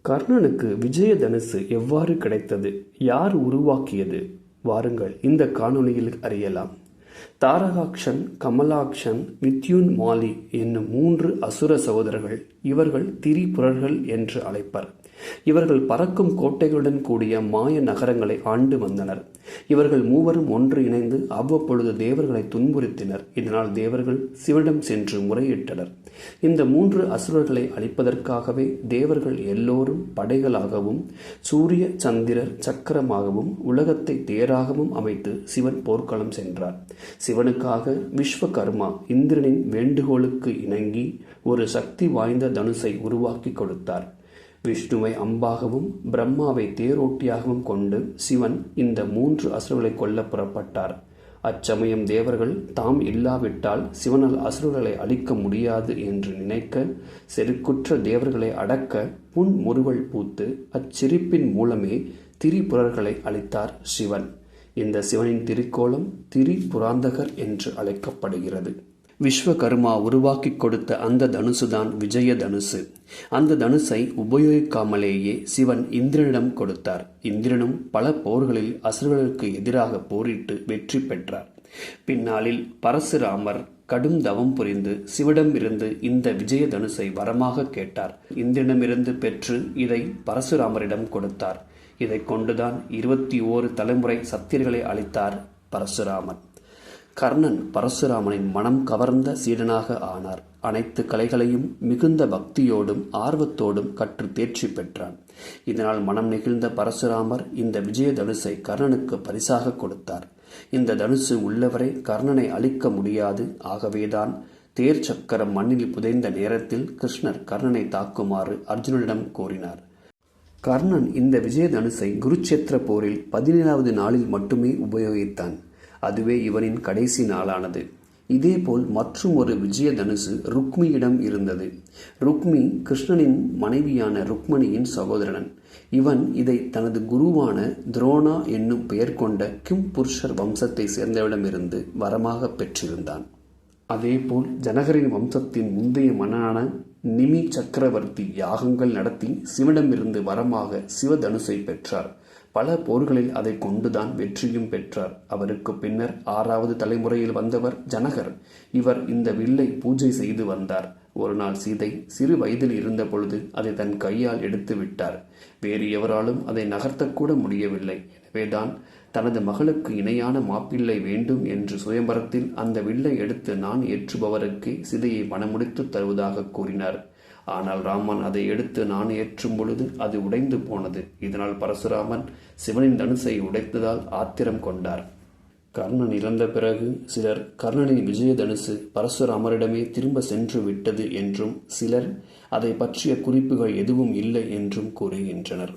கர்ணனுக்கு விஜயதனுசு எவ்வாறு கிடைத்தது? யார் உருவாக்கியது? வாருங்கள் இந்த காணொளியில் அறியலாம். தாரகாக்ஷன், கமலாக்ஷன், வித்யுன்மாலி என்னும் 3 அசுர சகோதரர்கள். இவர்கள் திரிபுரர்கள் என்று அழைப்பர். இவர்கள் பறக்கும் கோட்டைகளுடன் கூடிய மாய நகரங்களை ஆண்டு வந்தனர். இவர்கள் மூவரும் ஒன்று இணைந்து அவ்வப்பொழுது தேவர்களை துன்புறுத்தினர். இதனால் தேவர்கள் சிவனிடம் சென்று முறையிட்டனர். இந்த 3 அசுரர்களை அழிப்பதற்காகவே தேவர்கள் எல்லோரும் படைகளாகவும் சூரிய சந்திரர் சக்கரமாகவும் உலகத்தை தேராகவும் அமைத்து சிவன் போர்க்களம் சென்றார். சிவனுக்காக விஸ்வகர்மா இந்திரனின் வேண்டுகோளுக்கு இணங்கி ஒரு சக்தி வாய்ந்த தனுசை உருவாக்கி கொடுத்தார். விஷ்ணுவை அம்பாகவும் பிரம்மாவை தேரோட்டியாகவும் கொண்டு சிவன் இந்த 3 அசுரர்களை கொல்ல புறப்பட்டார். அச்சமயம் தேவர்கள் தாம் இல்லாவிட்டால் சிவனால் அசுரர்களை அழிக்க முடியாது என்று நினைக்க செருக்குற்ற தேவர்களை அடக்க புன்முறுவல் பூத்து அச்சிரிப்பின் மூலமே திரிபுரர்களை அழித்தார் சிவன். இந்த சிவனின் திருக்கோலம் திரிபுராந்தகர் என்று அழைக்கப்படுகிறது. விஸ்வகர்மா உருவாக்கி கொடுத்த அந்த தனுசுதான் விஜய தனுசு. அந்த தனுசை உபயோகிக்காமலேயே சிவன் இந்திரனிடம் கொடுத்தார். இந்திரனும் பல போர்களில் அசுரர்களுக்கு எதிராக போரிட்டு வெற்றி பெற்றார். பின்னாளில் பரசுராமர் கடும் தவம் புரிந்து சிவனிடமிருந்து இந்த விஜய தனுசை வரமாக கேட்டார். இந்திரனிடமிருந்து பெற்று இதை பரசுராமரிடம் கொடுத்தார். இதை கொண்டுதான் 21 தலைமுறை சத்தியர்களை அளித்தார் பரசுராமன். கர்ணன் பரசுராமனின் மனம் கவர்ந்த சீடனாக ஆனார். அனைத்து கலைகளையும் மிகுந்த பக்தியோடும் ஆர்வத்தோடும் கற்று தேர்ச்சி பெற்றான். இதனால் மனம் நெகிழ்ந்த பரசுராமர் இந்த விஜய தனுசை கர்ணனுக்கு பரிசாக கொடுத்தார். இந்த தனுசு உள்ளவரை கர்ணனை அழிக்க முடியாது. ஆகவேதான் தேர் சக்கரம் மண்ணில் புதைந்த நேரத்தில் கிருஷ்ணர் கர்ணனை தாக்குமாறு அர்ஜுனனிடம் கூறினார். கர்ணன் இந்த விஜய தனுசை குருச்சேத்திர போரில் 17வது நாளில் மட்டுமே உபயோகித்தான். அதுவே இவனின் கடைசி நாளானது. இதேபோல் மற்றும் ஒரு விஜய தனுசு ருக்மியிடம் இருந்தது. ருக்மி கிருஷ்ணனின் மனைவியான ருக்மணியின் சகோதரன். இவன் இதை தனது குருவான துரோணா என்னும் பெயர் கொண்ட கிம் புருஷர் வம்சத்தை சேர்ந்தவரிடமிருந்து வரமாக பெற்றிருந்தான். அதேபோல் ஜனகரின் வம்சத்தின் முந்தைய மன்னனான நிமி சக்கரவர்த்தி யாகங்கள் நடத்தி சிவனிடமிருந்து வரமாக சிவதனுசை பெற்றார். பல போர்களில் அதை கொண்டுதான் வெற்றியும் பெற்றார். அவருக்கு பின்னர் 6வது தலைமுறையில் வந்தவர் ஜனகர். இவர் இந்த வில்லை பூஜை செய்து வந்தார். ஒரு நாள் சீதை சிறு வயதில் இருந்த பொழுது அதை தன் கையால் எடுத்து விட்டார். வேறு எவராலும் அதை நகர்த்தக்கூட முடியவில்லை. எனவேதான் தனது மகளுக்கு இணையான மாப்பிள்ளை வேண்டும் என்று சுயம்பரத்தில் அந்த வில்லை எடுத்து நான் ஏற்றுபவருக்கு சீதையை மணமுடித்து தருவதாக கூறினார். ஆனால் ராமன் அதை எடுத்து நான் ஏற்றும் பொழுது அது உடைந்து போனது. இதனால் பரசுராமன் சிவனின் தனுசை உடைத்ததால் ஆத்திரம் கொண்டார். கர்ணன் இறந்த பிறகு சிலர் கர்ணனின் விஜய தனுசு பரசுராமரிடமே திரும்ப சென்று விட்டது என்றும் சிலர் அதை பற்றிய குறிப்புகள் எதுவும் இல்லை என்றும் கூறுகின்றனர்.